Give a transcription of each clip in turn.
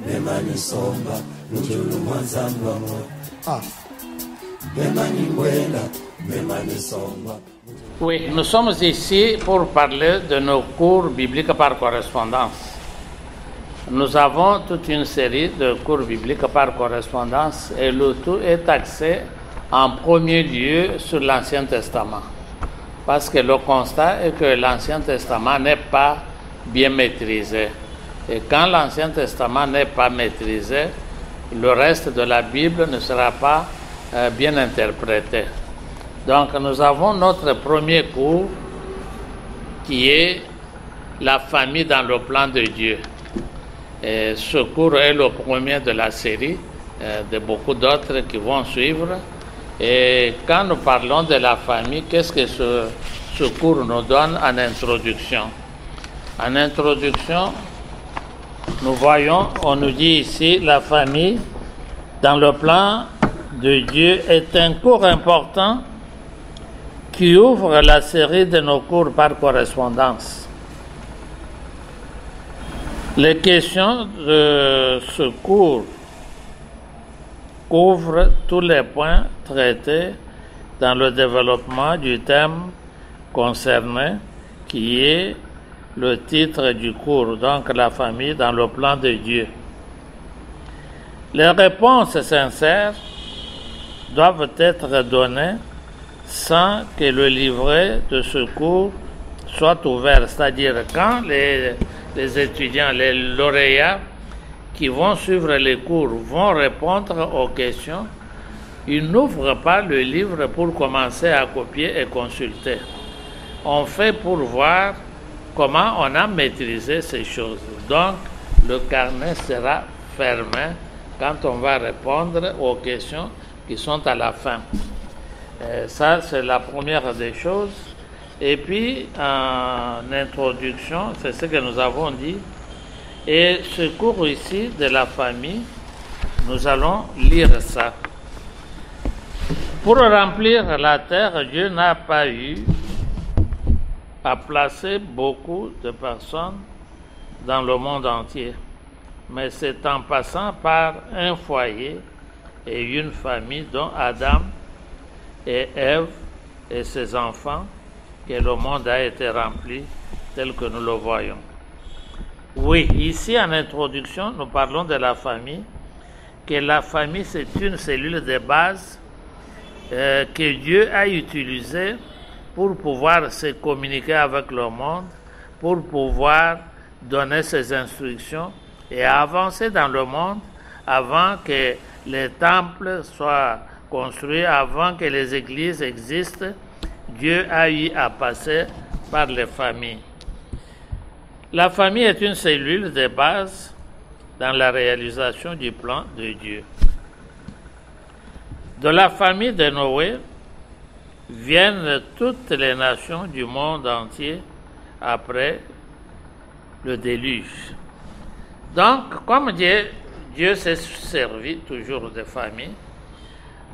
Memani somba, Nujulu Mwanzamba mo. Ah. Memani Mwenda, Memani somba. Oui, nous sommes ici pour parler de nos cours bibliques par correspondance. Nous avons toute une série de cours bibliques par correspondance et le tout est axé en premier lieu sur l'Ancien Testament. Parce que le constat est que l'Ancien Testament n'est pas bien maîtrisé. Et quand l'Ancien Testament n'est pas maîtrisé, le reste de la Bible ne sera pas bien interprété. Donc nous avons notre premier cours qui est la famille dans le plan de Dieu. Et ce cours est le premier de la série, de beaucoup d'autres qui vont suivre. Et quand nous parlons de la famille, qu'est-ce que ce cours nous donne en introduction? En introduction, nous voyons, on nous dit ici, la famille dans le plan de Dieu est un cours important qui ouvre la série de nos cours par correspondance. Les questions de ce cours couvrent tous les points traités dans le développement du thème concerné, qui est le titre du cours, donc la famille dans le plan de Dieu. Les réponses sincères doivent être données sans que le livret de ce cours soit ouvert, c'est-à-dire quand les étudiants, les lauréats qui vont suivre les cours vont répondre aux questions, ils n'ouvrent pas le livre pour commencer à copier et consulter. On fait pour voir comment on a maîtrisé ces choses. Donc, le carnet sera fermé quand on va répondre aux questions qui sont à la fin. Ça, c'est la première des choses. Et puis, en introduction, c'est ce que nous avons dit. Et ce cours ici de la famille, nous allons lire ça. Pour remplir la terre, Dieu n'a pas eu à placer beaucoup de personnes dans le monde entier. Mais c'est en passant par un foyer et une famille dont Adam et Ève et ses enfants que le monde a été rempli tel que nous le voyons. Oui, ici en introduction, nous parlons de la famille, que la famille c'est une cellule de base que Dieu a utilisée pour pouvoir se communiquer avec le monde, pour pouvoir donner ses instructions et avancer dans le monde avant que les temples soient construits, avant que les églises existent. Dieu a eu à passer par les familles. La famille est une cellule de base dans la réalisation du plan de Dieu. De la famille de Noé viennent toutes les nations du monde entier après le déluge. Donc, comme Dieu s'est servi toujours de famille,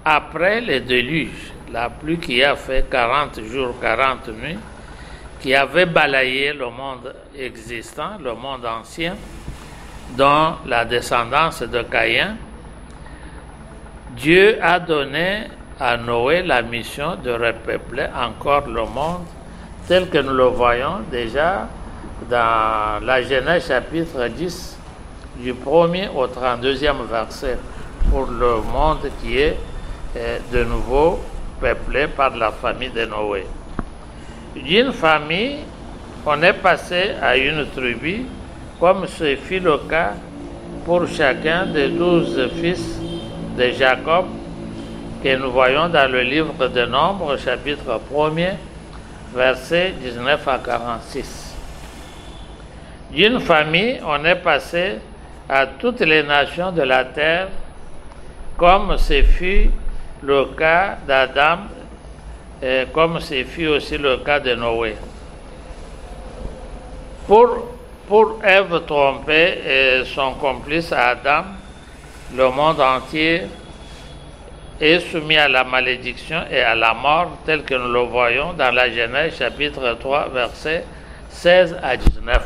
après le déluge, la pluie qui a fait 40 jours, 40 nuits, qui avait balayé le monde existant, le monde ancien, dont la descendance de Caïn, Dieu a donné à Noé la mission de repeupler encore le monde tel que nous le voyons déjà dans la Genèse chapitre 10, du 1er au 32e verset, pour le monde qui est de nouveau peuplé par la famille de Noé. D'une famille, on est passé à une tribu, comme ce fut le cas pour chacun des 12 fils de Jacob, que nous voyons dans le livre de Nombres, chapitre 1er, versets 19 à 46. D'une famille, on est passé à toutes les nations de la terre, comme ce fut le cas d'Adam, et comme ce fut aussi le cas de Noé. Pour Ève tromper et son complice Adam, le monde entier est soumis à la malédiction et à la mort, tel que nous le voyons dans la Genèse chapitre 3, versets 16 à 19.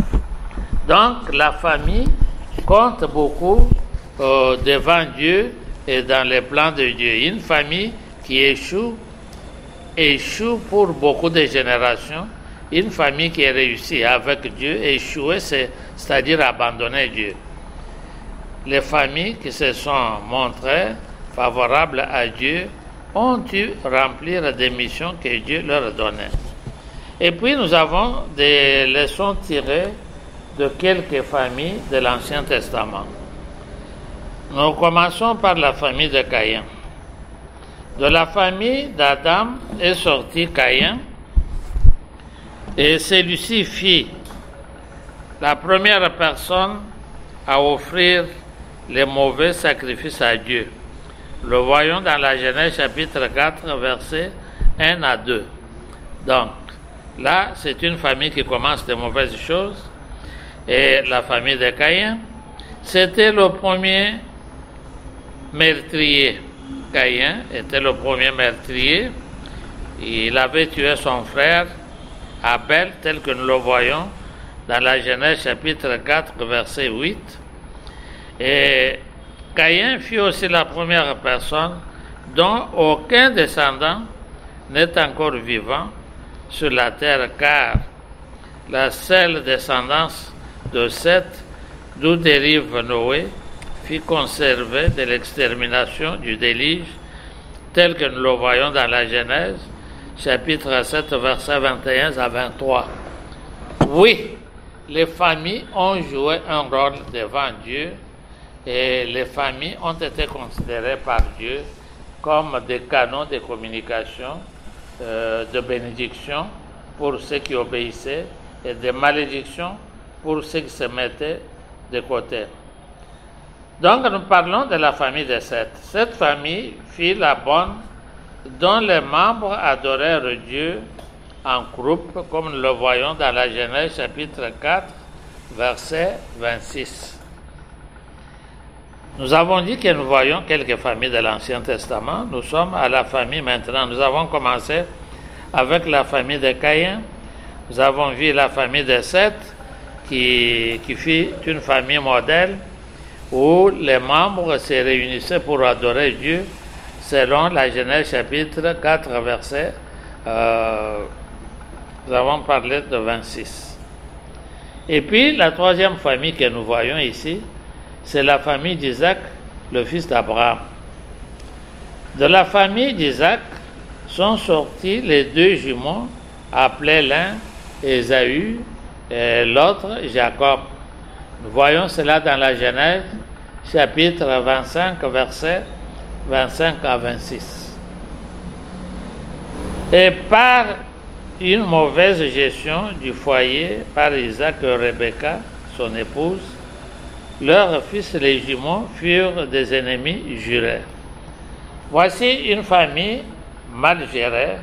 Donc la famille, compte beaucoup devant Dieu et dans les plans de Dieu. Une famille qui échoue pour beaucoup de générations. Une famille qui est réussie avec Dieu, échouer, c'est-à-dire abandonner Dieu. Les familles qui se sont montrées favorables à Dieu ont dû remplir des missions que Dieu leur donnait. Et puis nous avons des leçons tirées de quelques familles de l'Ancien Testament. Nous commençons par la famille de Caïn. De la famille d'Adam est sorti Caïn, et celui-ci fit la première personne à offrir les mauvais sacrifices à Dieu. Le voyons dans la Genèse chapitre 4, versets 1 à 2. Donc, là, c'est une famille qui commence de mauvaises choses. Et la famille de Caïn, c'était le premier meurtrier. Caïn était le premier meurtrier. Il avait tué son frère Abel, tel que nous le voyons dans la Genèse chapitre 4, verset 8. Et Caïn fut aussi la première personne dont aucun descendant n'est encore vivant sur la terre, car la seule descendance de Seth, d'où dérive Noé, fut conservée de l'extermination du déluge, tel que nous le voyons dans la Genèse, chapitre 7, versets 21 à 23. Oui, les familles ont joué un rôle devant Dieu, et les familles ont été considérées par Dieu comme des canaux de communication, de bénédiction pour ceux qui obéissaient et de malédiction pour ceux qui se mettaient de côté. Donc nous parlons de la famille de Seth. Cette famille fut la bonne dont les membres adorèrent Dieu en groupe, comme nous le voyons dans la Genèse chapitre 4, verset 26. Nous avons dit que nous voyons quelques familles de l'Ancien Testament. Nous sommes à la famille maintenant. Nous avons commencé avec la famille de Caïn. Nous avons vu la famille de Seth, qui fut une famille modèle où les membres se réunissaient pour adorer Dieu selon la Genèse chapitre 4, verset, nous avons parlé de 26. Et puis la troisième famille que nous voyons ici, c'est la famille d'Isaac, le fils d'Abraham. De la famille d'Isaac sont sortis les deux jumeaux, appelés l'un Ésaü et l'autre Jacob. Nous voyons cela dans la Genèse, chapitre 25, versets 25 à 26. Et par une mauvaise gestion du foyer par Isaac et Rebecca, son épouse, leurs fils les jumeaux furent des ennemis jurés. Voici une famille mal gérée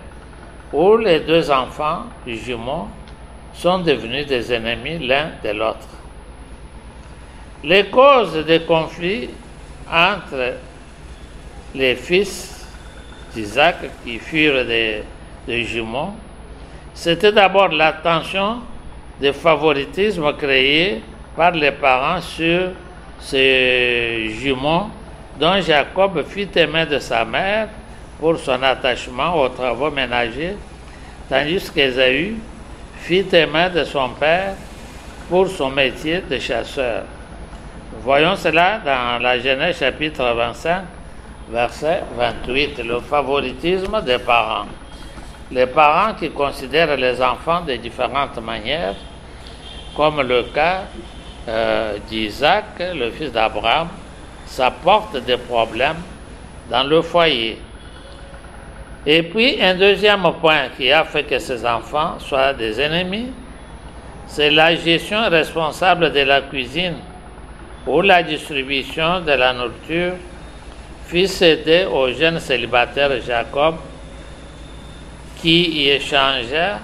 où les deux enfants jumeaux sont devenus des ennemis l'un de l'autre. Les causes des conflits entre les fils d'Isaac qui furent des jumeaux, c'était d'abord la tension de favoritisme créé par les parents sur ces jumeaux dont Jacob fut aimé de sa mère pour son attachement aux travaux ménagers, tandis qu'Ésaü fut aimé de son père pour son métier de chasseur. Voyons cela dans la Genèse chapitre 25, verset 28, le favoritisme des parents. Les parents qui considèrent les enfants de différentes manières, comme le cas d'Isaac, le fils d'Abraham, ça porte des problèmes dans le foyer. Et puis, un deuxième point qui a fait que ces enfants soient des ennemis, c'est la gestion responsable de la cuisine ou la distribution de la nourriture fut cédée au jeune célibataire Jacob qui y échangea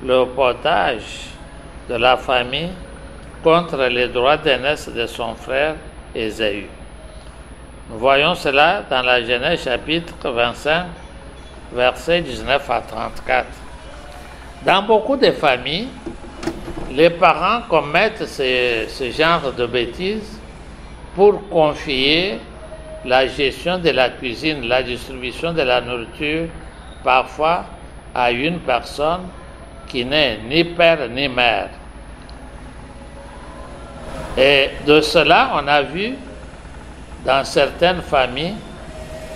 le potage de la famille contre les droits d'aînesse de son frère Ésaü. Nous voyons cela dans la Genèse chapitre 25, versets 19 à 34. Dans beaucoup de familles, les parents commettent ce genre de bêtises pour confier la gestion de la cuisine, la distribution de la nourriture, parfois à une personne qui n'est ni père ni mère. Et de cela, on a vu dans certaines familles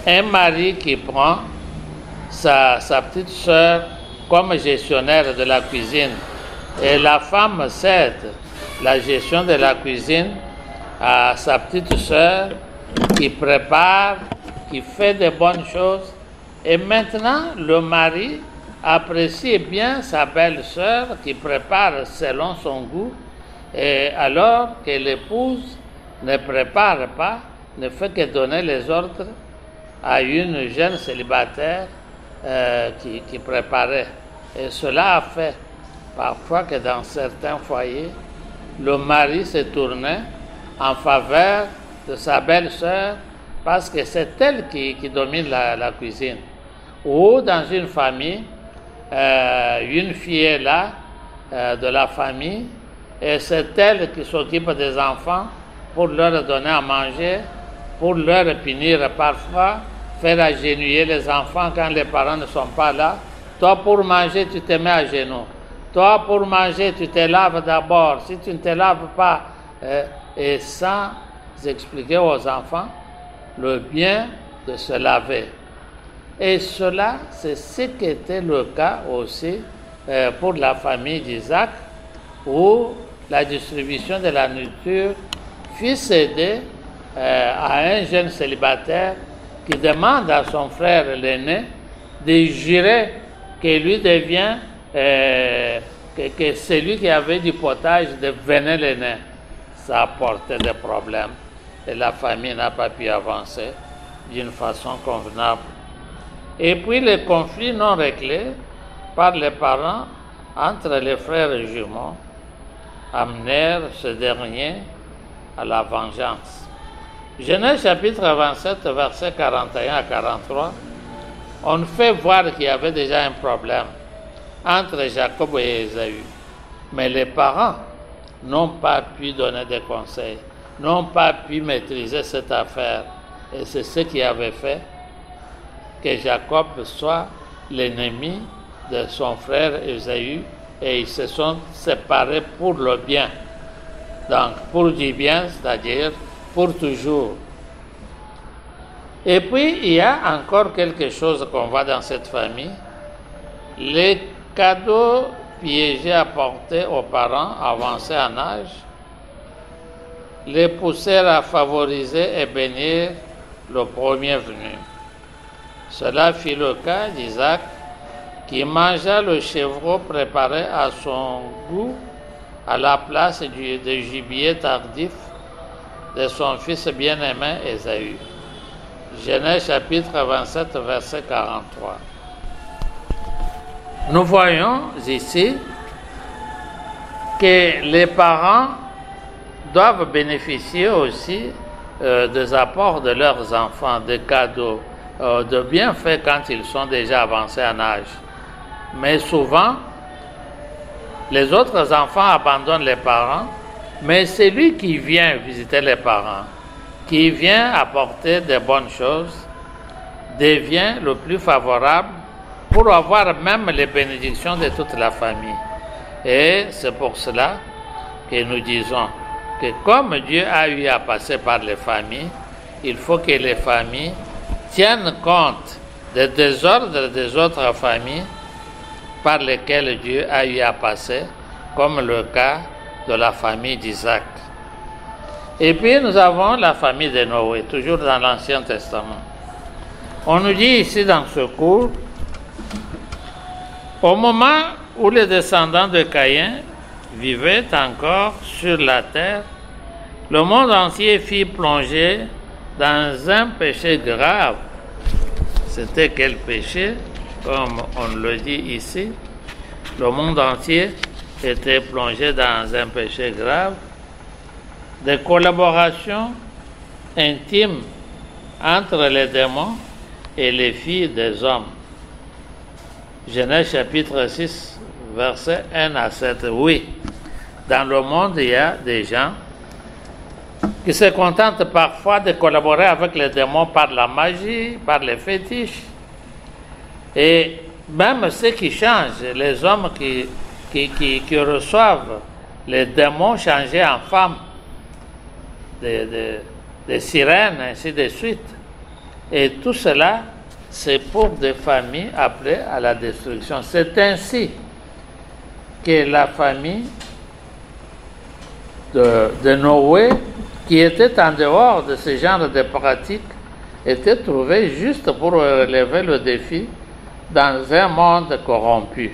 un mari qui prend sa petite sœur comme gestionnaire de la cuisine et la femme cède la gestion de la cuisine à sa petite sœur qui prépare, qui fait de bonnes choses. Et maintenant, le mari apprécie bien sa belle-sœur qui prépare selon son goût, et alors que l'épouse ne prépare pas, ne fait que donner les ordres à une jeune célibataire qui préparait. Et cela a fait parfois que dans certains foyers, le mari se tournait en faveur de sa belle-sœur parce que c'est elle qui domine la cuisine. Ou dans une famille, une fille est là de la famille et c'est elle qui s'occupe des enfants pour leur donner à manger, pour leur punir parfois, faire agenouiller les enfants quand les parents ne sont pas là. Toi, pour manger, tu te mets à genoux. Toi, pour manger, tu te laves d'abord. Si tu ne te laves pas, et sans expliquer aux enfants le bien de se laver. Et cela, c'est ce qui était le cas aussi pour la famille d'Isaac, où la distribution de la nourriture fut cédée à un jeune célibataire qui demande à son frère l'aîné de jurer que lui devient, que celui qui avait du potage devenait l'aîné. Ça apportait des problèmes et la famille n'a pas pu avancer d'une façon convenable. Et puis les conflits non réglés par les parents entre les frères et jumeaux amenèrent ce dernier à la vengeance. Genèse chapitre 27, versets 41 à 43, on fait voir qu'il y avait déjà un problème entre Jacob et Ésaü. Mais les parents n'ont pas pu donner des conseils, n'ont pas pu maîtriser cette affaire. Et c'est ce qui avait fait que Jacob soit l'ennemi de son frère Ésaü et ils se sont séparés pour le bien. Donc, pour du bien, c'est-à-dire pour toujours. Et puis, il y a encore quelque chose qu'on voit dans cette famille. Les cadeaux piégés apportés aux parents avancés en âge les poussèrent à favoriser et bénir le premier venu. Cela fut le cas d'Isaac, qui mangea le chevreau préparé à son goût à la place du gibier tardif de son fils bien-aimé Ésaü. Genèse chapitre 27, verset 43. Nous voyons ici que les parents doivent bénéficier aussi des apports de leurs enfants, des cadeaux, de bienfaits quand ils sont déjà avancés en âge. Mais souvent, les autres enfants abandonnent les parents, mais celui qui vient visiter les parents, qui vient apporter de bonnes choses, devient le plus favorable pour avoir même les bénédictions de toute la famille. Et c'est pour cela que nous disons que comme Dieu a eu à passer par les familles, il faut que les familles tiennent compte des désordres des autres familles par lesquelles Dieu a eu à passer, comme le cas de la famille d'Isaac. Et puis nous avons la famille de Noé, toujours dans l'Ancien Testament. On nous dit ici dans ce cours, au moment où les descendants de Caïn vivaient encore sur la terre, le monde entier fut plongé dans un péché grave. C'était quel péché? Comme on le dit ici, le monde entier était plongé dans un péché grave, de collaboration intime entre les démons et les filles des hommes. Genèse chapitre 6, versets 1 à 7. Oui, dans le monde, il y a des gens qui se contentent parfois de collaborer avec les démons par la magie, par les fétiches. Et même ceux qui changent, les hommes qui reçoivent les démons changés en femmes, des sirènes, ainsi de suite. Et tout cela, c'est pour des familles appelées à la destruction. C'est ainsi que la famille de Noé, qui était en dehors de ce genre de pratiques, était trouvée juste pour relever le défi dans un monde corrompu.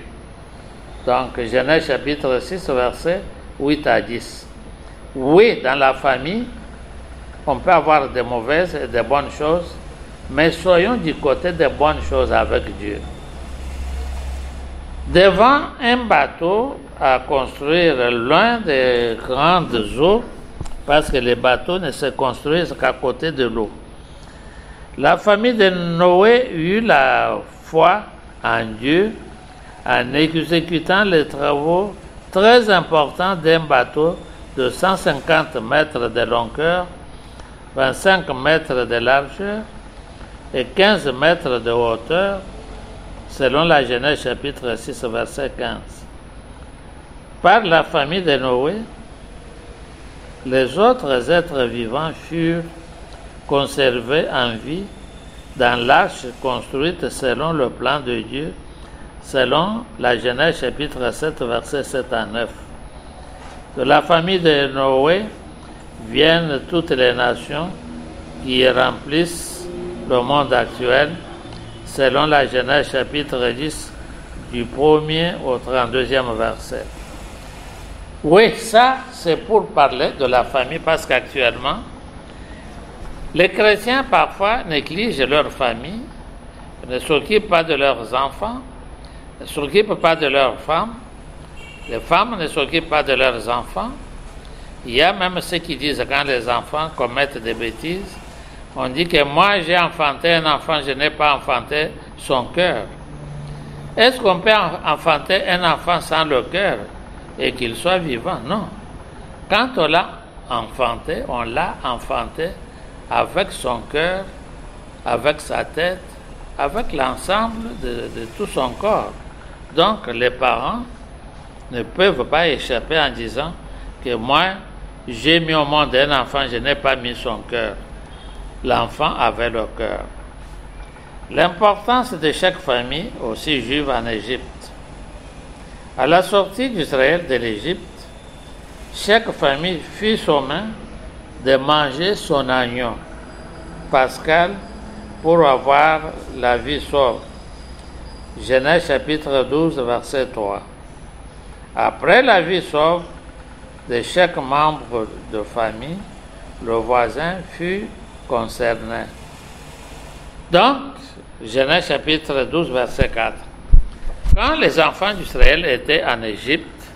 Donc, Genèse chapitre 6, versets 8 à 10. Oui, dans la famille, on peut avoir des mauvaises et des bonnes choses, mais soyons du côté des bonnes choses avec Dieu. Devant un bateau à construire loin des grandes eaux, parce que les bateaux ne se construisent qu'à côté de l'eau. La famille de Noé eut la foi en Dieu en exécutant les travaux très importants d'un bateau de 150 mètres de longueur, 25 mètres de largeur et 15 mètres de hauteur, selon la Genèse chapitre 6, verset 15. Par la famille de Noé, les autres êtres vivants furent conservés en vie dans l'arche construite selon le plan de Dieu, selon la Genèse chapitre 7, versets 7 à 9. De la famille de Noé viennent toutes les nations qui remplissent le monde actuel, selon la Genèse chapitre 10, du 1er au 32e verset. Oui, ça, c'est pour parler de la famille, parce qu'actuellement, les chrétiens parfois négligent leur famille, ne s'occupent pas de leurs enfants, ne s'occupent pas de leurs femmes, les femmes ne s'occupent pas de leurs enfants. Il y a même ceux qui disent, quand les enfants commettent des bêtises, on dit que moi j'ai enfanté un enfant, je n'ai pas enfanté son cœur. Est-ce qu'on peut enfanter un enfant sans le cœur et qu'il soit vivant? Non. Quand on l'a enfanté avec son cœur, avec sa tête, avec l'ensemble de tout son corps. Donc les parents ne peuvent pas échapper en disant que moi, j'ai mis au monde un enfant, je n'ai pas mis son cœur. L'enfant avait le cœur. L'importance de chaque famille, aussi juive en Égypte. À la sortie d'Israël de l'Égypte, chaque famille fit son main de manger son agneau pascal pour avoir la vie sauve. Genèse chapitre 12, verset 3. Après la vie sauve de chaque membre de famille, le voisin fut concerné. Donc, Genèse chapitre 12, verset 4. Quand les enfants d'Israël étaient en Égypte,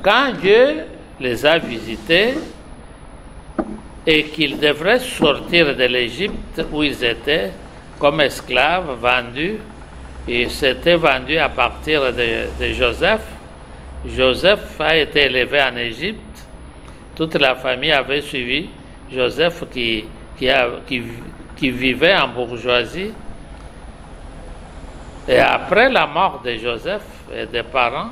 quand Dieu les a visités et qu'ils devraient sortir de l'Égypte où ils étaient comme esclaves vendus, et s'étaient vendus à partir de Joseph. Joseph a été élevé en Égypte. Toute la famille avait suivi Joseph qui vivait en bourgeoisie. Et après la mort de Joseph et des parents,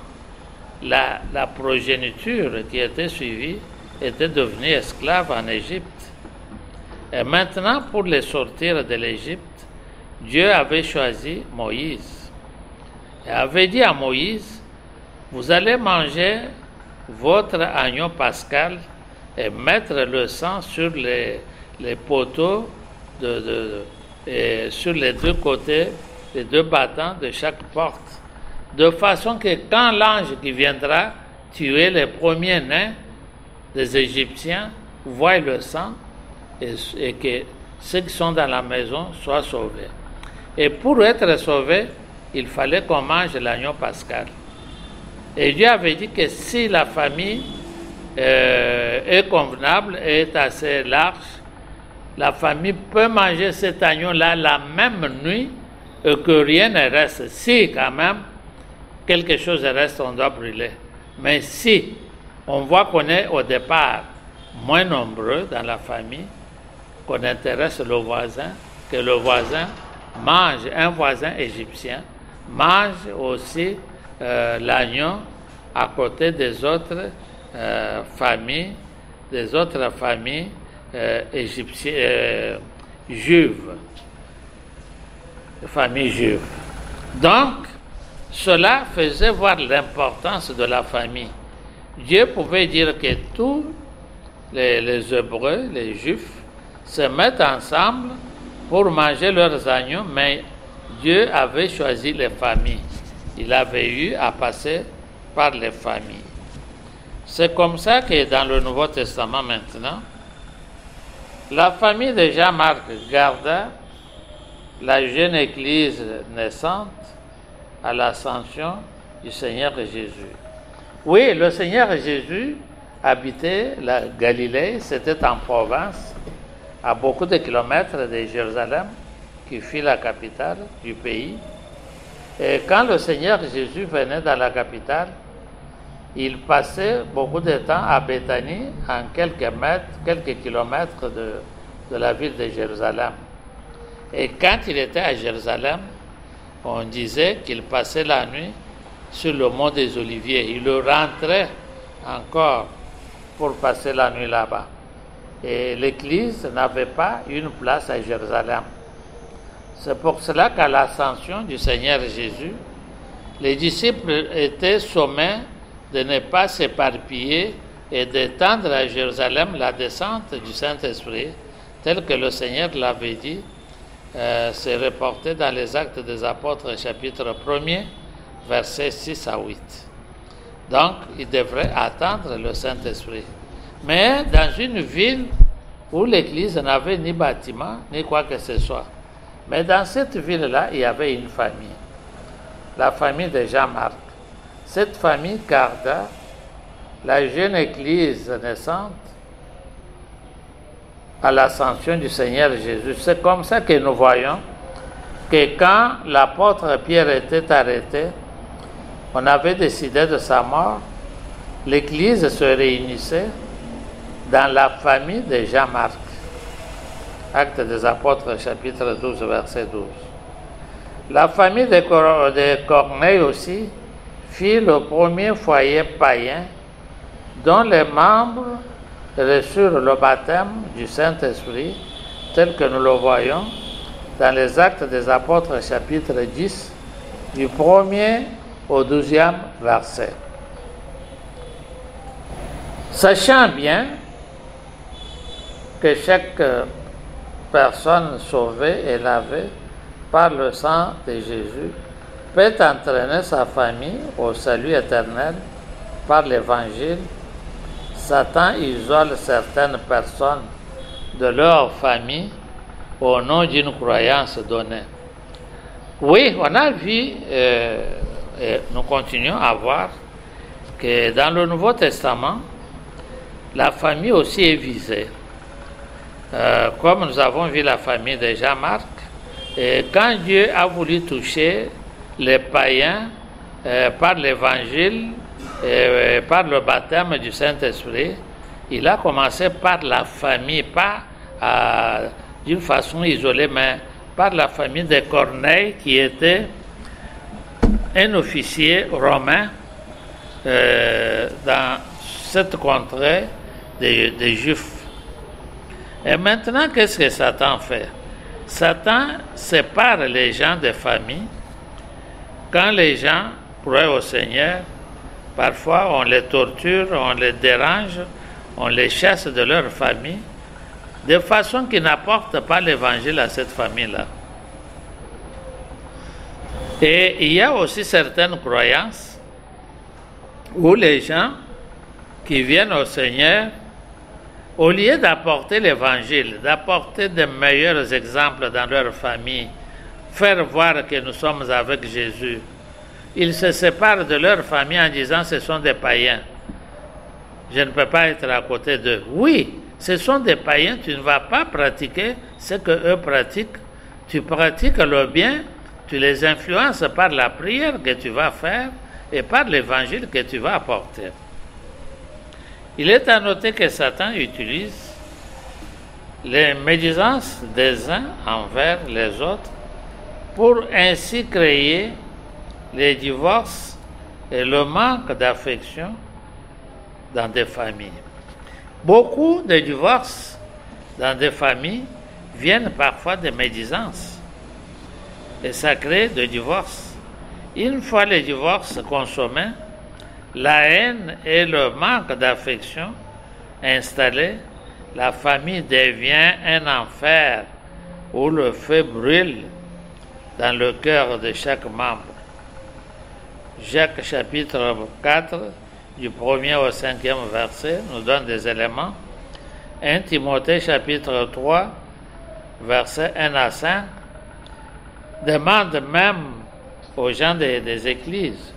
la progéniture qui était suivie était devenue esclave en Égypte. Et maintenant, pour les sortir de l'Égypte, Dieu avait choisi Moïse. Et avait dit à Moïse, vous allez manger votre agneau pascal et mettre le sang sur les poteaux et sur les deux côtés, les deux battants de chaque porte, de façon que quand l'ange qui viendra tuer les premiers-nés des Égyptiens voie le sang et que ceux qui sont dans la maison soient sauvés. Et pour être sauvés, il fallait qu'on mange l'agneau pascal. Et Dieu avait dit que si la famille est convenable, est assez large, la famille peut manger cet agneau-là la même nuit et que rien ne reste. Si quand même quelque chose reste, on doit brûler. Mais si on voit qu'on est au départ moins nombreux dans la famille, qu'on intéresse le voisin, que le voisin mange, un voisin égyptien, mange aussi l'agneau à côté des autres familles égyptiennes, juives, familles juives. Donc, cela faisait voir l'importance de la famille. Dieu pouvait dire que tous les Hébreux, les Juifs, se mettent ensemble pour manger leurs agneaux, mais Dieu avait choisi les familles. Il avait eu à passer par les familles. C'est comme ça que dans le Nouveau Testament maintenant, la famille de Jean-Marc garda la jeune Église naissante à l'ascension du Seigneur Jésus. Oui, le Seigneur Jésus habitait la Galilée, c'était en province, à beaucoup de kilomètres de Jérusalem, qui fut la capitale du pays. Et quand le Seigneur Jésus venait dans la capitale, il passait beaucoup de temps à Béthanie, en quelques kilomètres de la ville de Jérusalem. Et quand il était à Jérusalem, on disait qu'il passait la nuit sur le mont des Oliviers. Il rentrait encore pour passer la nuit là-bas. Et l'Église n'avait pas une place à Jérusalem. C'est pour cela qu'à l'ascension du Seigneur Jésus, les disciples étaient sommés de ne pas s'éparpiller et d'étendre à Jérusalem la descente du Saint-Esprit, tel que le Seigneur l'avait dit. C'est reporté dans les Actes des Apôtres, chapitre 1er, versets 6 à 8. Donc, il devrait attendre le Saint-Esprit. Mais dans une ville où l'Église n'avait ni bâtiment, ni quoi que ce soit. Mais dans cette ville-là, il y avait une famille, la famille de Jean-Marc. Cette famille garda la jeune Église naissante à l'ascension du Seigneur Jésus. C'est comme ça que nous voyons que quand l'apôtre Pierre était arrêté, on avait décidé de sa mort, l'Église se réunissait dans la famille de Jean-Marc. Actes des Apôtres, chapitre 12, verset 12. La famille de Corneille aussi fut le premier foyer païen dont les membres reçurent le baptême du Saint-Esprit, tel que nous le voyons dans les Actes des Apôtres, chapitre 10, du 1er au 12e verset. Sachant bien que chaque personne sauvée et lavée par le sang de Jésus peut entraîner sa famille au salut éternel par l'Évangile, Satan isole certaines personnes de leur famille au nom d'une croyance donnée. Oui, on a vu, et nous continuons à voir, que dans le Nouveau Testament, la famille aussi est visée. Comme nous avons vu la famille de Jean-Marc, et quand Dieu a voulu toucher les païens par l'Évangile, par le baptême du Saint-Esprit, il a commencé par la famille, pas d'une façon isolée, mais par la famille de Corneille, qui était un officier romain dans cette contrée des Juifs. Et maintenant, qu'est-ce que Satan fait? Satan sépare les gens des familles. Quand les gens croient au Seigneur, parfois on les torture, on les dérange, on les chasse de leur famille, de façon qui n'apporte pas l'évangile à cette famille-là. Et il y a aussi certaines croyances où les gens qui viennent au Seigneur, au lieu d'apporter l'évangile, d'apporter de meilleurs exemples dans leur famille, faire voir que nous sommes avec Jésus, ils se séparent de leur famille en disant ce sont des païens. Je ne peux pas être à côté d'eux. Oui, ce sont des païens, tu ne vas pas pratiquer ce qu'eux pratiquent. Tu pratiques le bien, tu les influences par la prière que tu vas faire et par l'évangile que tu vas apporter. Il est à noter que Satan utilise les médisances des uns envers les autres pour ainsi créer les divorces et le manque d'affection dans des familles. Beaucoup de divorces dans des familles viennent parfois de médisances et ça crée des divorces. Une fois les divorces consommés, la haine et le manque d'affection installés, la famille devient un enfer où le feu brûle dans le cœur de chaque membre. Jacques chapitre 4, du 1er au 5e verset, nous donne des éléments. 1 Timothée chapitre 3, versets 1 à 5, demande même aux gens des églises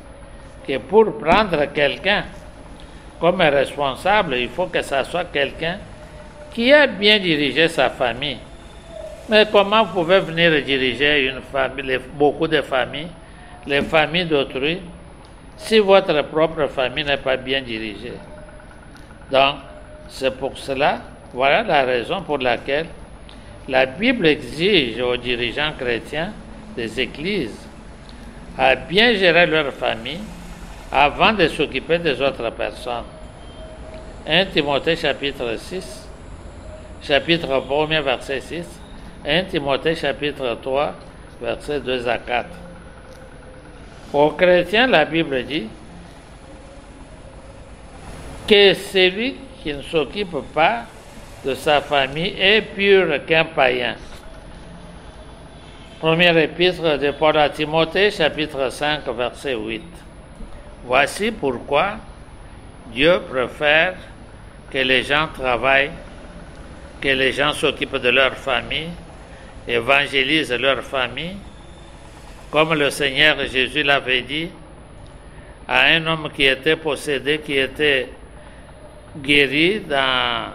que pour prendre quelqu'un comme responsable, il faut que ça soit quelqu'un qui a bien dirigé sa famille. Mais comment vous pouvez venir diriger une famille, beaucoup de familles, les familles d'autrui, si votre propre famille n'est pas bien dirigée? Donc, c'est pour cela, voilà la raison pour laquelle la Bible exige aux dirigeants chrétiens des églises à bien gérer leur famille avant de s'occuper des autres personnes. 1 Timothée chapitre 6, chapitre 1er verset 6, 1 Timothée chapitre 3, versets 2 à 4. Aux chrétiens, la Bible dit que celui qui ne s'occupe pas de sa famille est pur qu'un païen. Première épître de Paul à Timothée, chapitre 5, verset 8. Voici pourquoi Dieu préfère que les gens travaillent, que les gens s'occupent de leur famille, évangélisent leur famille, comme le Seigneur Jésus l'avait dit à un homme qui était possédé, qui était guéri dans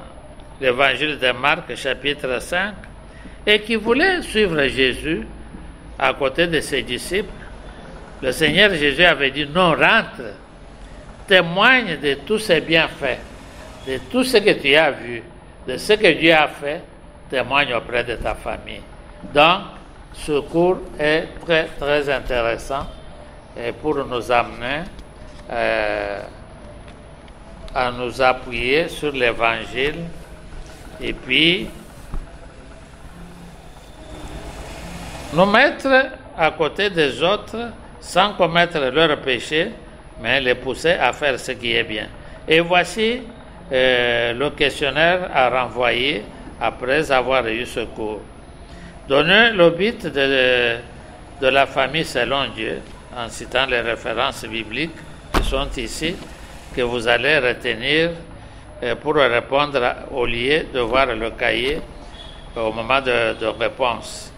l'évangile de Marc, chapitre 5, et qui voulait suivre Jésus à côté de ses disciples. Le Seigneur Jésus avait dit, non, rentre, témoigne de tous ses bienfaits, de tout ce que tu as vu, de ce que Dieu a fait, témoigne auprès de ta famille. Donc, ce cours est très, très intéressant et pour nous amener à nous appuyer sur l'Évangile et puis nous mettre à côté des autres sans commettre leurs péchés, mais les pousser à faire ce qui est bien. Et voici le questionnaire à renvoyer après avoir eu ce cours. Donnez le but de la famille selon Dieu, en citant les références bibliques qui sont ici, que vous allez retenir pour répondre au lieu de voir le cahier au moment de réponse.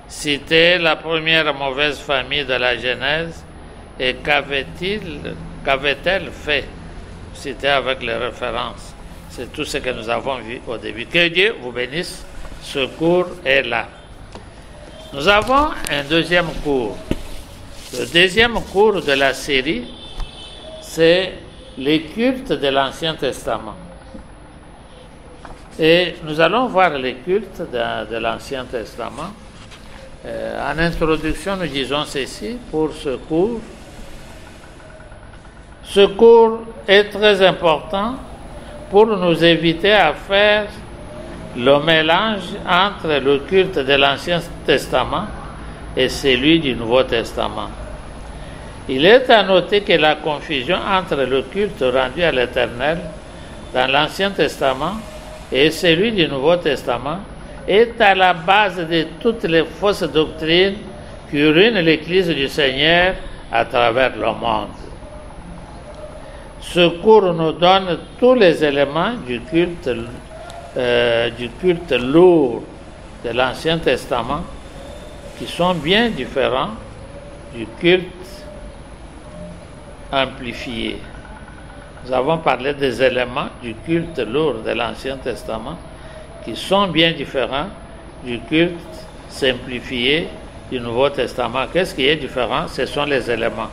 Citez la première mauvaise famille de la Genèse et qu'avait-elle fait? Citez avec les références. C'est tout ce que nous avons vu au début. Que Dieu vous bénisse. Ce cours est là. Nous avons un deuxième cours. Le deuxième cours de la série, c'est les cultes de l'Ancien Testament. Et nous allons voir les cultes de l'Ancien Testament. En introduction, nous disons ceci pour ce cours. Ce cours est très important pour nous éviter à faire le mélange entre le culte de l'Ancien Testament et celui du Nouveau Testament. Il est à noter que la confusion entre le culte rendu à l'Éternel dans l'Ancien Testament et celui du Nouveau Testament est à la base de toutes les fausses doctrines qui ruinent l'Église du Seigneur à travers le monde. Ce cours nous donne tous les éléments du culte lourd de l'Ancien Testament qui sont bien différents du culte amplifié. Nous avons parlé des éléments du culte lourd de l'Ancien Testament qui sont bien différents du culte simplifié du Nouveau Testament. Qu'est-ce qui est différent? Ce sont les éléments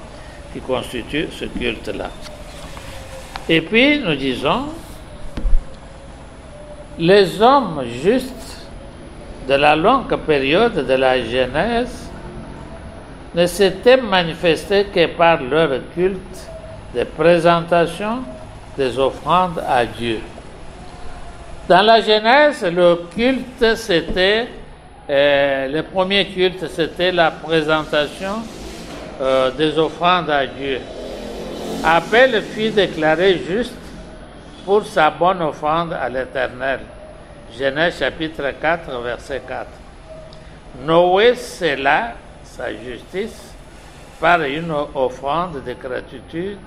qui constituent ce culte-là. Et puis nous disons, les hommes justes de la longue période de la Genèse ne s'étaient manifestés que par leur culte de présentation des offrandes à Dieu. Dans la Genèse, le culte, c'était, le premier culte, c'était la présentation des offrandes à Dieu. Abel fut déclaré juste pour sa bonne offrande à l'Éternel. Genèse chapitre 4, verset 4. Noé scella sa justice par une offrande de gratitude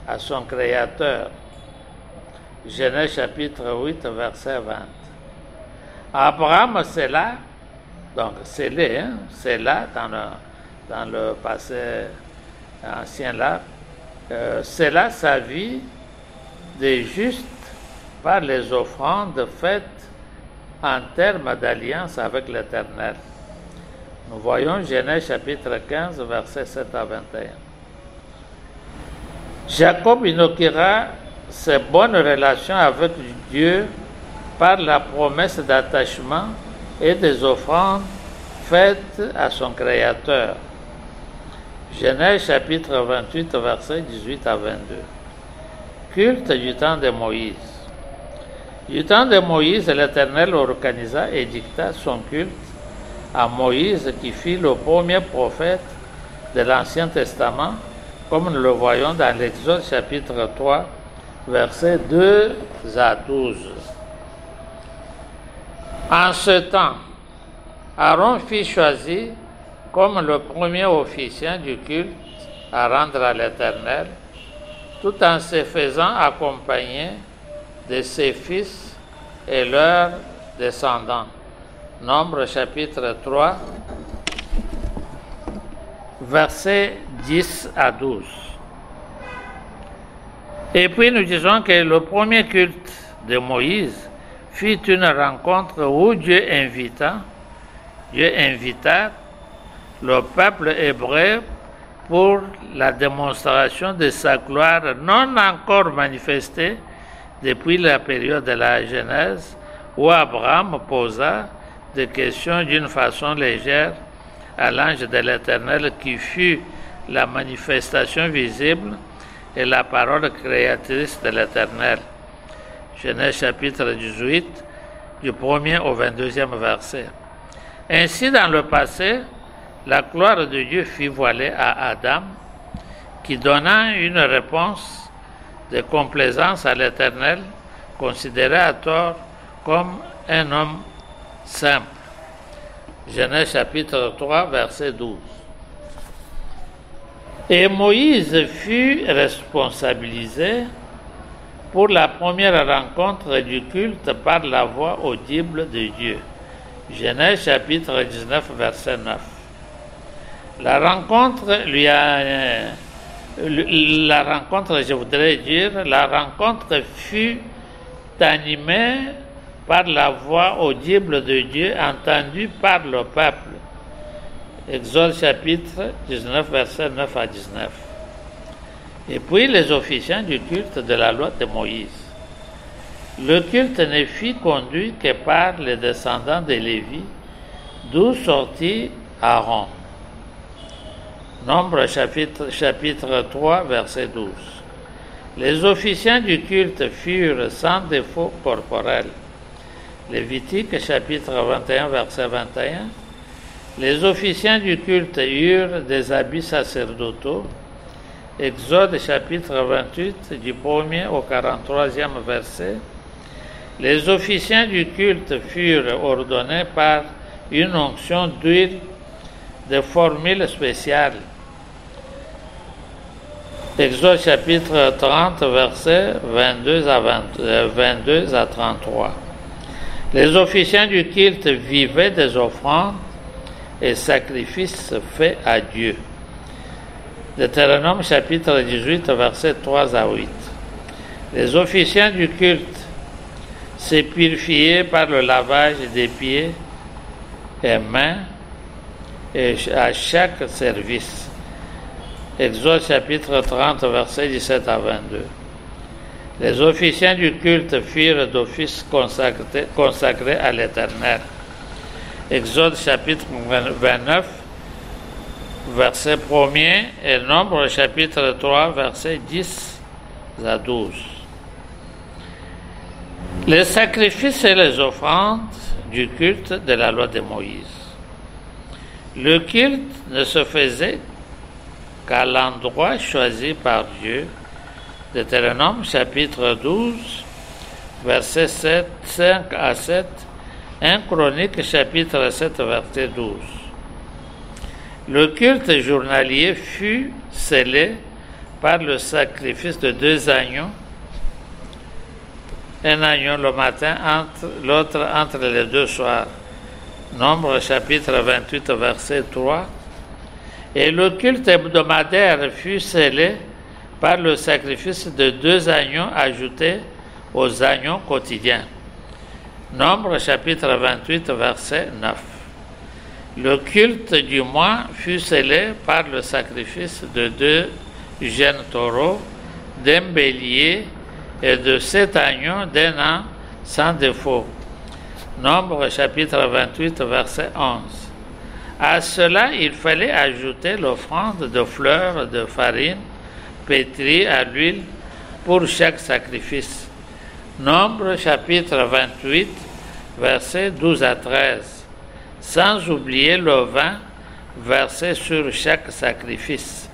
à son Créateur. Genèse chapitre 8, verset 20. Abraham scella, donc scellé, scella dans le passé ancien là, scella sa vie des justes par les offrandes faites en termes d'alliance avec l'Éternel. Nous voyons Genèse chapitre 15, versets 7 à 21. Jacob inaugura ses bonnes relations avec Dieu par la promesse d'attachement et des offrandes faites à son Créateur. Genèse chapitre 28, versets 18 à 22. Culte du temps de Moïse. Du temps de Moïse, l'Éternel organisa et dicta son culte à Moïse, qui fut le premier prophète de l'Ancien Testament, comme nous le voyons dans l'Exode chapitre 3, versets 2 à 12. En ce temps, Aaron fut choisi comme le premier officiant du culte à rendre à l'Éternel, tout en se faisant accompagner de ses fils et leurs descendants. Nombre chapitre 3, versets 10 à 12. Et puis nous disons que le premier culte de Moïse fut une rencontre où Dieu invita le peuple hébreu pour la démonstration de sa gloire non encore manifestée depuis la période de la Genèse, où Abraham posa des questions d'une façon légère à l'ange de l'Éternel qui fut la manifestation visible et la parole créatrice de l'Éternel. Genèse chapitre 18, du 1er au 22e verset. Ainsi, dans le passé, la gloire de Dieu fut voilée à Adam, qui donna une réponse de complaisance à l'Éternel, considéré à tort comme un homme simple. Genèse chapitre 3, verset 12. Et Moïse fut responsabilisé pour la première rencontre du culte par la voix audible de Dieu. Genèse chapitre 19, verset 9. La rencontre, fut animée par la voix audible de Dieu entendue par le peuple. Exode chapitre 19, verset 9 à 19. Et puis les officiants du culte de la loi de Moïse. Le culte ne fut conduit que par les descendants de Lévi, d'où sortit Aaron. Nombre chapitre 3, verset 12. Les officiants du culte furent sans défaut corporel. Lévitique chapitre 21, verset 21. Les officiants du culte eurent des habits sacerdotaux. Exode chapitre 28, du 1er au 43e verset. Les officiants du culte furent ordonnés par une onction d'huile de formule spéciale. Exode chapitre 30, versets 22 à 33. Les officiants du culte vivaient des offrandes et sacrifices faits à Dieu. Deutéronome chapitre 18, versets 3 à 8. Les officiants du culte se purifiaient par le lavage des pieds et mains et à chaque service. Exode chapitre 30, versets 17 à 22. Les officiants du culte firent d'office consacrés à l'Éternel. Exode chapitre 29, verset 1er, et Nombre chapitre 3, verset 10 à 12. Les sacrifices et les offrandes du culte de la loi de Moïse. Le culte ne se faisait qu'à l'endroit choisi par Dieu. Deutéronome chapitre 12, versets 5 à 7, 1 Chronique chapitre 7, verset 12. Le culte journalier fut scellé par le sacrifice de 2 agneaux, un agneau le matin, l'autre entre les 2 soirs. Nombre chapitre 28, verset 3. Et le culte hebdomadaire fut scellé par le sacrifice de 2 agneaux ajoutés aux agneaux quotidiens. Nombre chapitre 28, verset 9. Le culte du mois fut scellé par le sacrifice de 2 jeunes taureaux, d'un bélier et de 7 agneaux d'un an sans défaut. Nombre chapitre 28, verset 11. À cela, il fallait ajouter l'offrande de fleurs de farine pétrie à l'huile pour chaque sacrifice. Nombre chapitre 28, versets 12 à 13. Sans oublier le vin versé sur chaque sacrifice.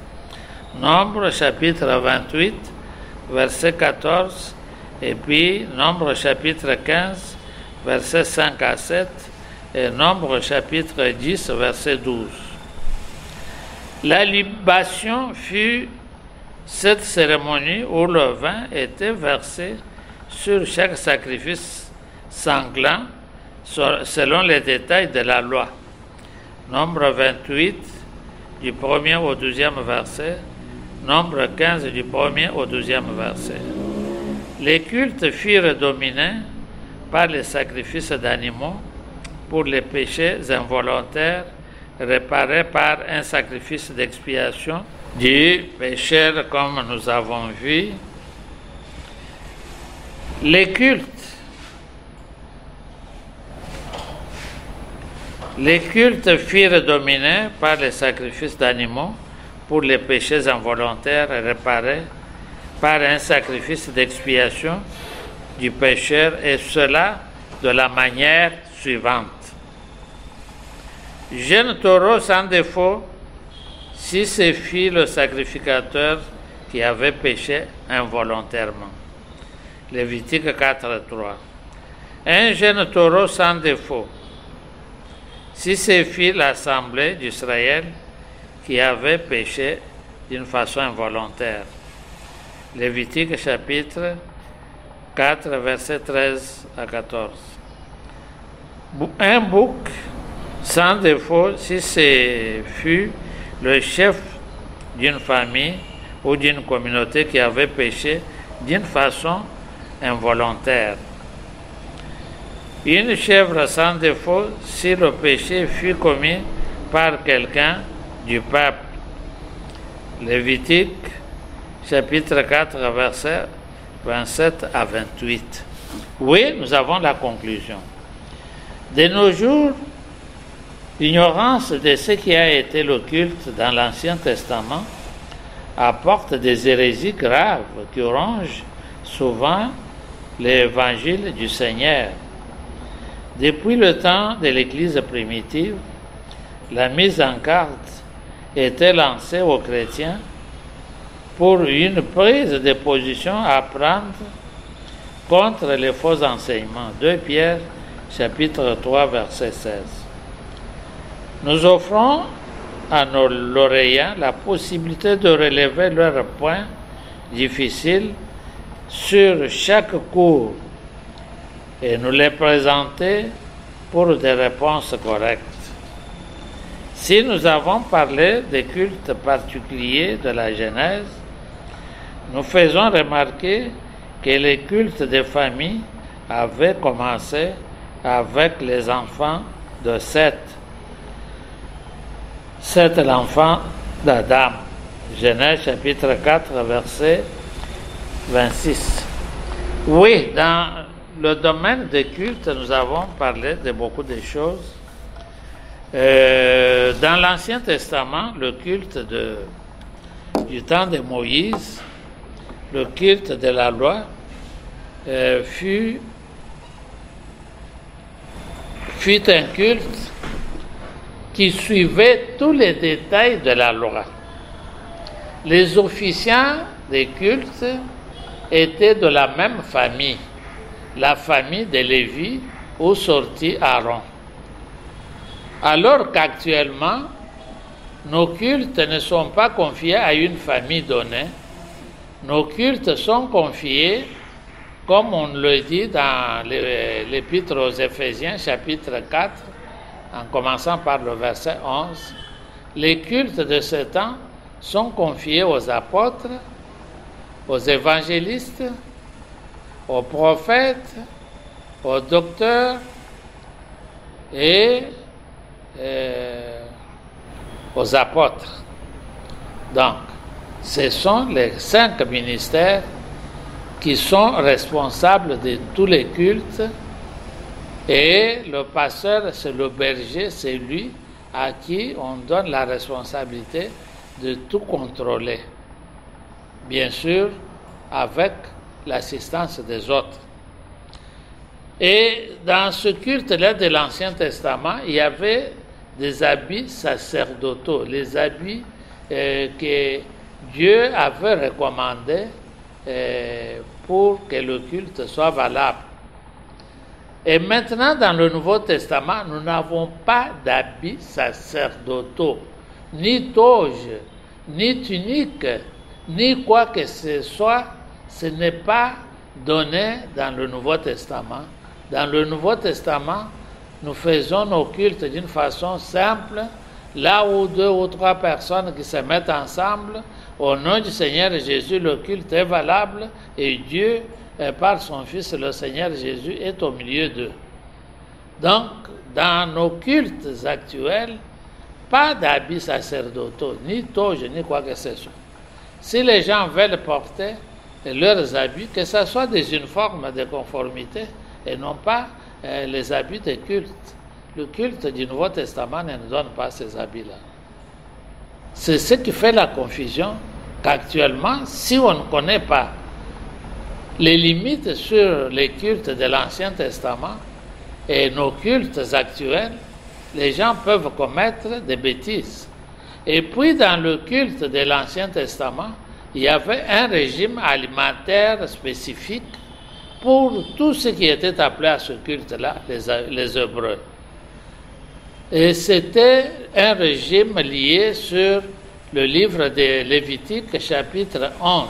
Nombre chapitre 28, verset 14, et puis Nombre chapitre 15, versets 5 à 7, et Nombre chapitre 10, verset 12. La libation fut cette cérémonie où le vin était versé sur chaque sacrifice sanglant selon les détails de la loi. Nombre 28, du 1er au 12e verset, Nombre 15, du 1er au 12e verset. Les cultes furent dominés par les sacrifices d'animaux pour les péchés involontaires réparés par un sacrifice d'expiation du pécheur, comme nous avons vu. Les cultes furent dominés par les sacrifices d'animaux pour les péchés involontaires réparés par un sacrifice d'expiation du pécheur, et cela de la manière suivante. Jeune taureau sans défaut, si c'est fit le sacrificateur qui avait péché involontairement. Lévitique 4.3. Un jeune taureau sans défaut, si c'est fit l'assemblée d'Israël qui avait péché d'une façon involontaire. Lévitique chapitre 4, versets 13 à 14. Un bouc sans défaut, si ce fut le chef d'une famille ou d'une communauté qui avait péché d'une façon involontaire. Une chèvre sans défaut, si le péché fut commis par quelqu'un du peuple. Lévitique chapitre 4, versets 27 à 28. Oui, nous avons la conclusion. De nos jours, l'ignorance de ce qui a été le culte dans l'Ancien Testament apporte des hérésies graves qui rongent souvent l'évangile du Seigneur. Depuis le temps de l'Église primitive, la mise en garde était lancée aux chrétiens pour une prise de position à prendre contre les faux enseignements. 2 Pierre, chapitre 3, verset 16. Nous offrons à nos lauréats la possibilité de relever leurs points difficiles sur chaque cours et nous les présenter pour des réponses correctes. Si nous avons parlé des cultes particuliers de la Genèse, nous faisons remarquer que les cultes des familles avaient commencé avec les enfants de Seth. Seth, l'enfant d'Adam. Genèse chapitre 4, verset 26. Oui, dans le domaine des cultes, nous avons parlé de beaucoup de choses. Dans l'Ancien Testament, le culte du temps de Moïse, le culte de la loi, fut un culte qui suivait tous les détails de la loi. Les officiants des cultes étaient de la même famille, la famille de Lévi où sortit Aaron. Alors qu'actuellement, nos cultes ne sont pas confiés à une famille donnée, nos cultes sont confiés, comme on le dit dans l'Épître aux Éphésiens, chapitre 4, en commençant par le verset 11, les cultes de ce temps sont confiés aux apôtres, aux évangélistes, aux prophètes, aux docteurs et aux apôtres. Donc, ce sont les 5 ministères qui sont responsables de tous les cultes, et le pasteur, c'est le berger, c'est lui à qui on donne la responsabilité de tout contrôler, bien sûr avec l'assistance des autres. Et dans ce culte-là de l'Ancien Testament, il y avait des habits sacerdotaux, les habits que Dieu avait recommandés pour que le culte soit valable. Et maintenant, dans le Nouveau Testament, nous n'avons pas d'habits sacerdotaux, ni toge, ni tunique, ni quoi que ce soit. Ce n'est pas donné dans le Nouveau Testament. Dans le Nouveau Testament, nous faisons nos cultes d'une façon simple, là où 2 ou 3 personnes qui se mettent ensemble, au nom du Seigneur Jésus, le culte est valable et Dieu, par son Fils, le Seigneur Jésus, est au milieu d'eux. Donc, dans nos cultes actuels, pas d'habits sacerdotaux, ni toge, ni quoi que ce soit. Si les gens veulent porter leurs habits, que ce soit des uniformes de conformité et non pas les habits de culte. Le culte du Nouveau Testament ne nous donne pas ces habits-là. C'est ce qui fait la confusion, qu'actuellement, si on ne connaît pas les limites sur les cultes de l'Ancien Testament et nos cultes actuels, les gens peuvent commettre des bêtises. Et puis, dans le culte de l'Ancien Testament, il y avait un régime alimentaire spécifique pour tout ce qui était appelé à ce culte-là, les Hébreux. Et c'était un régime lié sur le livre de Lévitique, chapitre 11.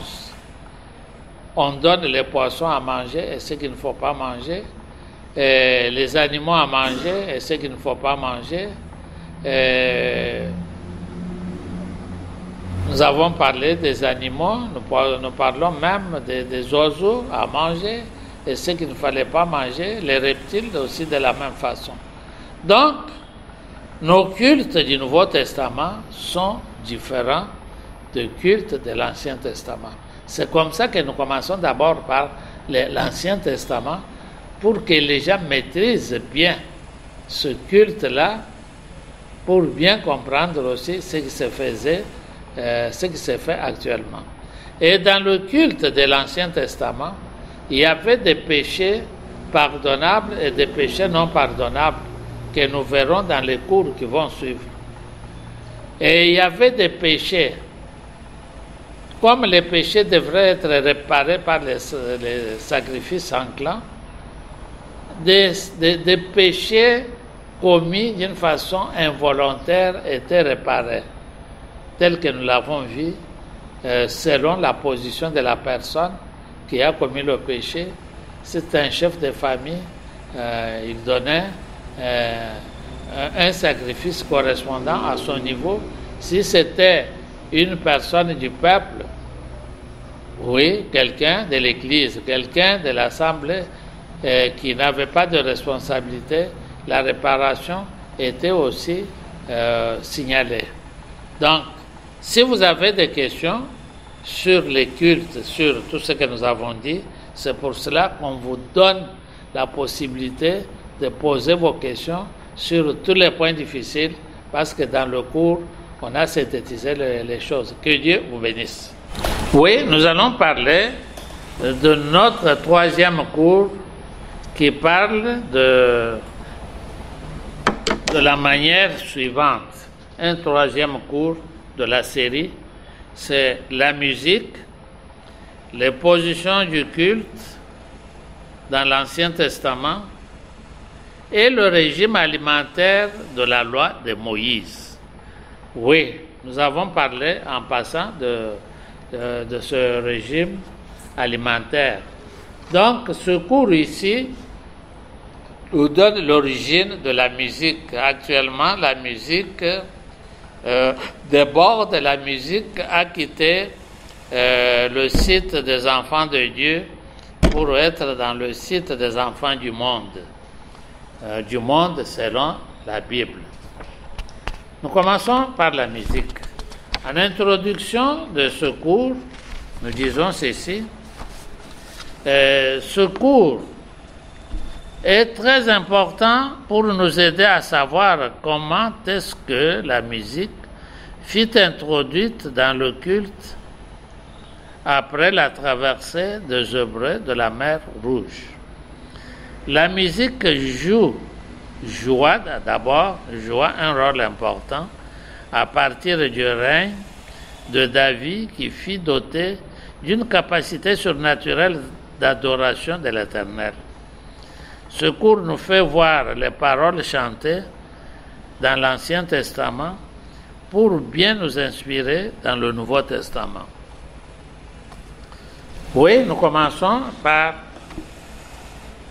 On donne les poissons à manger et ce qu'il ne faut pas manger, et les animaux à manger et ce qu'il ne faut pas manger. Nous avons parlé des animaux, nous parlons même des oiseaux à manger et ce qu'il ne fallait pas manger, les reptiles aussi de la même façon. Donc, nos cultes du Nouveau Testament sont différents des cultes de l'Ancien Testament. C'est comme ça que nous commençons d'abord par l'Ancien Testament pour que les gens maîtrisent bien ce culte-là, pour bien comprendre aussi ce qui se faisait, ce qui se fait actuellement. Et dans le culte de l'Ancien Testament, il y avait des péchés pardonnables et des péchés non pardonnables que nous verrons dans les cours qui vont suivre. Et il y avait des péchés, comme les péchés devraient être réparés par les sacrifices sanglants, des péchés commis d'une façon involontaire étaient réparés, tel que nous l'avons vu, selon la position de la personne qui a commis le péché. C'est un chef de famille, il donnait un sacrifice correspondant à son niveau. Si c'était une personne du peuple, oui, quelqu'un de l'Église, quelqu'un de l'Assemblée qui n'avait pas de responsabilité, la réparation était aussi signalée. Donc, si vous avez des questions sur les cultes, sur tout ce que nous avons dit, C'est pour cela qu'on vous donne la possibilité de poser vos questions sur tous les points difficiles, parce que dans le cours, on a synthétisé les choses. Que Dieu vous bénisse. Oui, nous allons parler de notre troisième cours qui parle de la manière suivante. Un troisième cours de la série, c'est la musique, les positions du culte dans l'Ancien Testament et le régime alimentaire de la loi de Moïse. Oui, nous avons parlé en passant de ce régime alimentaire. Donc, ce cours ici nous donne l'origine de la musique. Actuellement, la musique déborde, la musique a quitté le site des enfants de Dieu pour être dans le site des enfants du monde selon la Bible. Nous commençons par la musique. En introduction de ce cours, nous disons ceci. Ce cours est très important pour nous aider à savoir comment est-ce que la musique fut introduite dans le culte après la traversée des Hébreux de la mer Rouge. La musique joua un rôle important à partir du règne de David, qui fut doté d'une capacité surnaturelle d'adoration de l'Éternel. Ce cours nous fait voir les paroles chantées dans l'Ancien Testament pour bien nous inspirer dans le Nouveau Testament. Oui, nous commençons par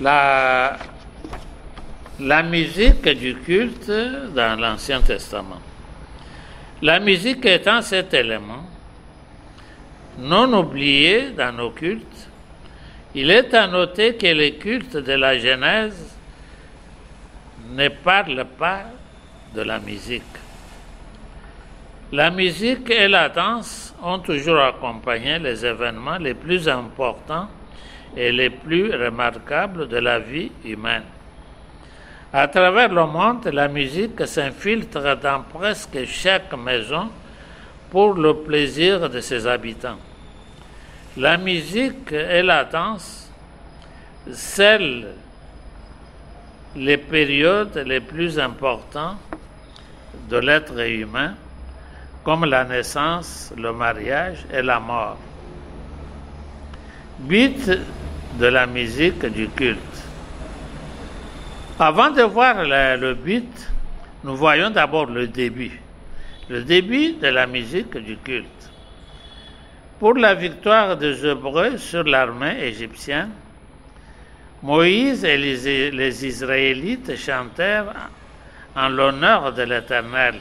la musique du culte dans l'Ancien Testament. La musique étant cet élément non oublié dans nos cultes, il est à noter que les cultes de la Genèse ne parlent pas de la musique. La musique et la danse ont toujours accompagné les événements les plus importants et les plus remarquables de la vie humaine. À travers le monde, la musique s'infiltre dans presque chaque maison pour le plaisir de ses habitants. La musique et la danse scellent les périodes les plus importantes de l'être humain, comme la naissance, le mariage et la mort. But de la musique du culte. Avant de voir le but, nous voyons d'abord le début de la musique du culte. Pour la victoire des Hébreux sur l'armée égyptienne, Moïse et les Israélites chantèrent en l'honneur de l'Éternel.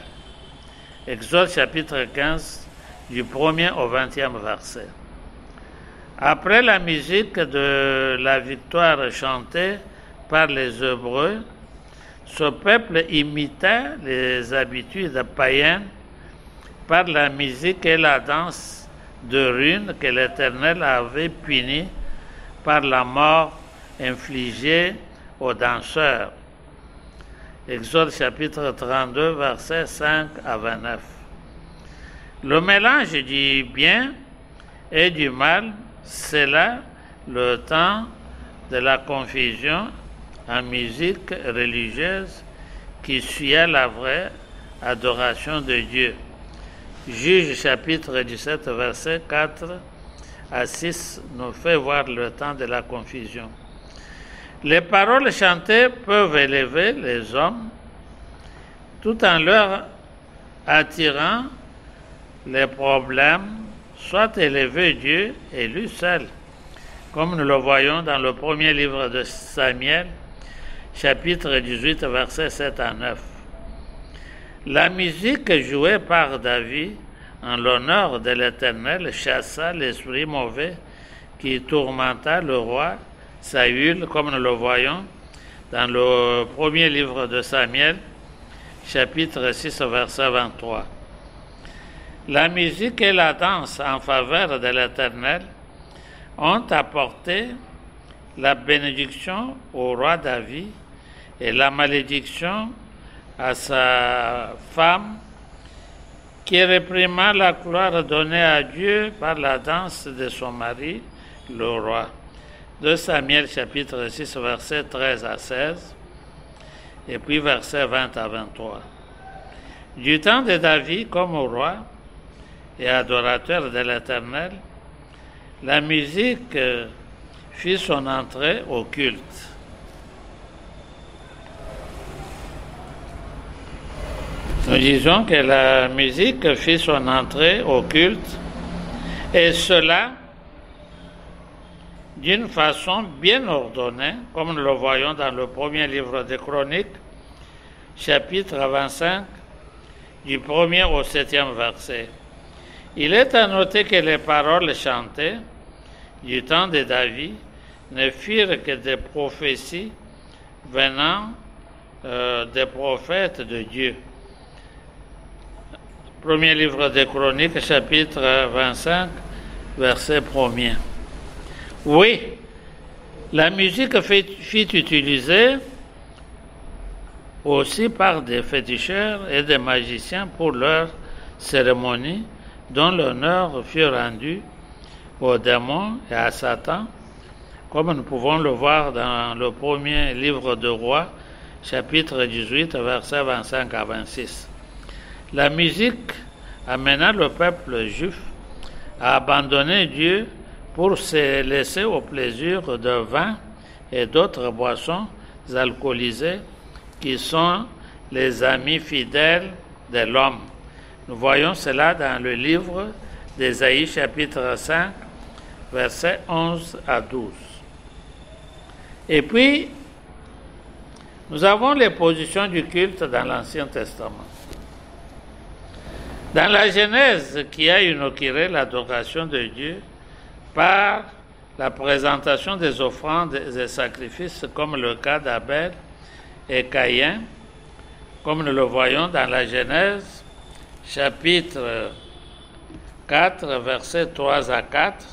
Exode chapitre 15, du 1er au 20e verset. Après la musique de la victoire chantée par les Hébreux, ce peuple imita les habitudes païennes par la musique et la danse de ruines que l'Éternel avait punies par la mort infligée aux danseurs. Exode chapitre 32, versets 5 à 29. Le mélange du bien et du mal, c'est là le temps de la confusion en musique religieuse qui suit la vraie adoration de Dieu. Juge chapitre 17, verset 4 à 6 nous fait voir le temps de la confusion. Les paroles chantées peuvent élever les hommes tout en leur attirant les problèmes, soit élever Dieu et lui seul, comme nous le voyons dans le premier livre de Samuel, chapitre 18, versets 7 à 9. La musique jouée par David en l'honneur de l'Éternel chassa l'esprit mauvais qui tourmenta le roi Saül, comme nous le voyons dans le premier livre de Samuel, chapitre 6, verset 23. La musique et la danse en faveur de l'Éternel ont apporté la bénédiction au roi David et la malédiction à sa femme, qui réprima la gloire donnée à Dieu par la danse de son mari, le roi. 2 Samuel chapitre 6, versets 13 à 16, et puis versets 20 à 23. Du temps de David comme au roi et adorateur de l'Éternel, la musique fit son entrée au culte. Nous disons que la musique fit son entrée au culte, et cela d'une façon bien ordonnée, comme nous le voyons dans le premier livre des Chroniques, chapitre 25, du 1er au 7e verset. Il est à noter que les paroles chantées du temps de David ne furent que des prophéties venant des prophètes de Dieu. Premier livre des Chroniques, chapitre 25, verset 1er. Oui, la musique fut utilisée aussi par des féticheurs et des magiciens pour leurs cérémonies, dont l'honneur fut rendu aux démons et à Satan, comme nous pouvons le voir dans le premier livre de Rois, chapitre 18, versets 25 à 26. La musique amena le peuple juif à abandonner Dieu pour se laisser au plaisir de vin et d'autres boissons alcoolisées qui sont les amis fidèles de l'homme. Nous voyons cela dans le livre d'Ésaïe chapitre 5, versets 11 à 12. Et puis, nous avons les positions du culte dans l'Ancien Testament. Dans la Genèse qui a inauguré l'adoration de Dieu par la présentation des offrandes et des sacrifices, comme le cas d'Abel et Caïn, comme nous le voyons dans la Genèse, chapitre 4, versets 3 à 4.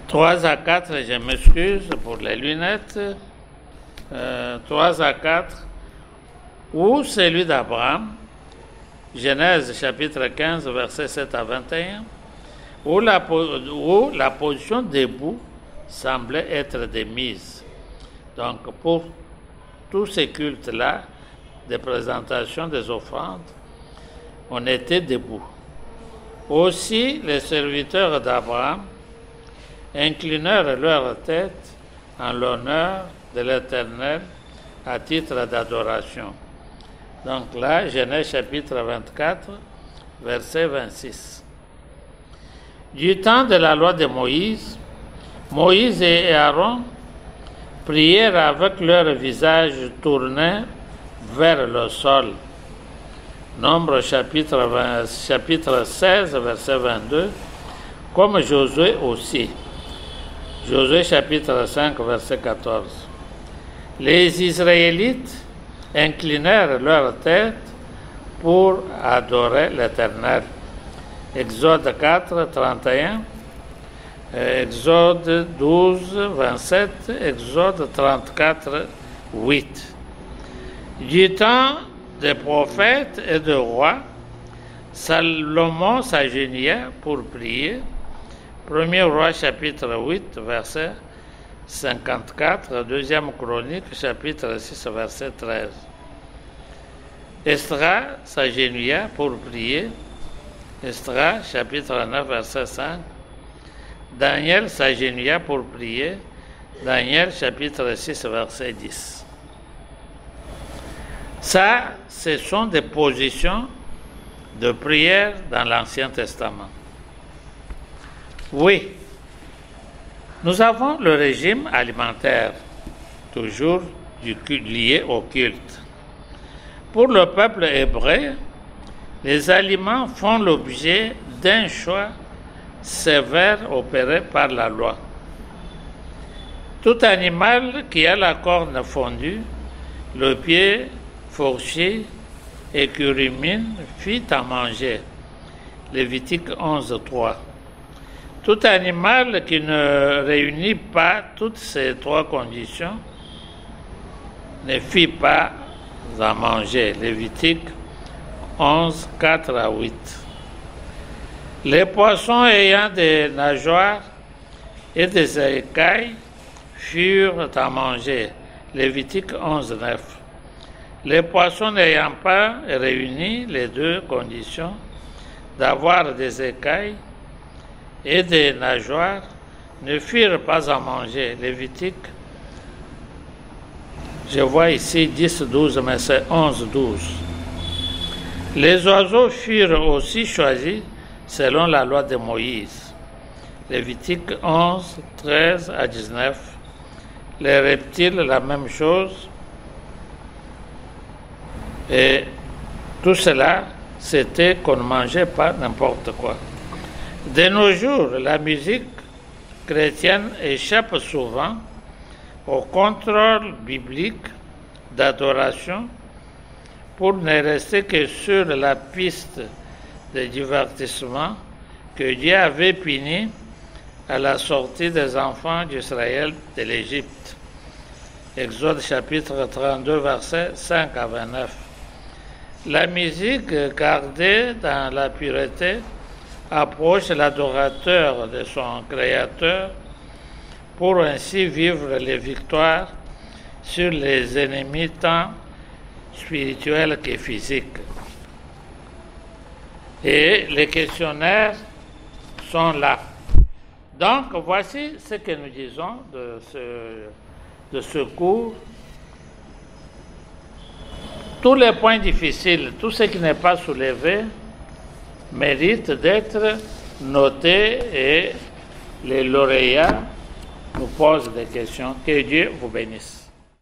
3 à 4, je m'excuse pour les lunettes, 3 à 4, ou celui d'Abraham, Genèse chapitre 15, versets 7 à 21, où la position debout semblait être démise. Donc, pour tous ces cultes-là, des présentations des offrandes, on était debout. Aussi, les serviteurs d'Abraham inclinèrent leur tête en l'honneur de l'Éternel à titre d'adoration. Donc là, Genèse chapitre 24, verset 26. Du temps de la loi de Moïse, Moïse et Aaron prièrent avec leur visage tourné vers le sol. Nombre chapitre 16, verset 22, comme Josué aussi. Josué chapitre 5, verset 14. Les Israélites inclinèrent leur tête pour adorer l'Éternel. Exode 4, 31, Exode 12, 27, Exode 34, 8. Du temps des prophètes et des rois, Salomon s'agenouilla pour prier. Premier roi chapitre 8, verset 54, deuxième chronique chapitre 6, verset 13. Esdras s'agenouilla pour prier. Esdras chapitre 9, verset 5. Daniel s'agenouilla pour prier. Daniel chapitre 6, verset 10. Ça, ce sont des positions de prière dans l'Ancien Testament. Oui, nous avons le régime alimentaire, toujours lié au culte. Pour le peuple hébreu, les aliments font l'objet d'un choix sévère opéré par la loi. Tout animal qui a la corne fondue, le pied fourché et qui rumine fit à manger. Lévitique 11, 3. Tout animal qui ne réunit pas toutes ces trois conditions ne fit pas à manger. Lévitique 11, 4 à 8. Les poissons ayant des nageoires et des écailles furent à manger. Lévitique 11, 9. Les poissons n'ayant pas réuni les deux conditions d'avoir des écailles et des nageoires ne furent pas à manger. Lévitique, je vois ici 10, 12, mais c'est 11, 12. Les oiseaux furent aussi choisis selon la loi de Moïse. Lévitique 11, 13 à 19. Les reptiles, la même chose. Et tout cela, c'était qu'on ne mangeait pas n'importe quoi. De nos jours, la musique chrétienne échappe souvent au contrôle biblique d'adoration pour ne rester que sur la piste de divertissement que Dieu avait puni à la sortie des enfants d'Israël de l'Égypte. Exode chapitre 32, versets 5 à 29. La musique gardée dans la pureté approche l'adorateur de son Créateur pour ainsi vivre les victoires sur les ennemis tant spirituels que physiques. Et les questionnaires sont là. Donc, voici ce que nous disons de ce cours. Tous les points difficiles, tout ce qui n'est pas soulevé, mérite d'être noté et les lauréats nous posent des questions. Que Dieu vous bénisse.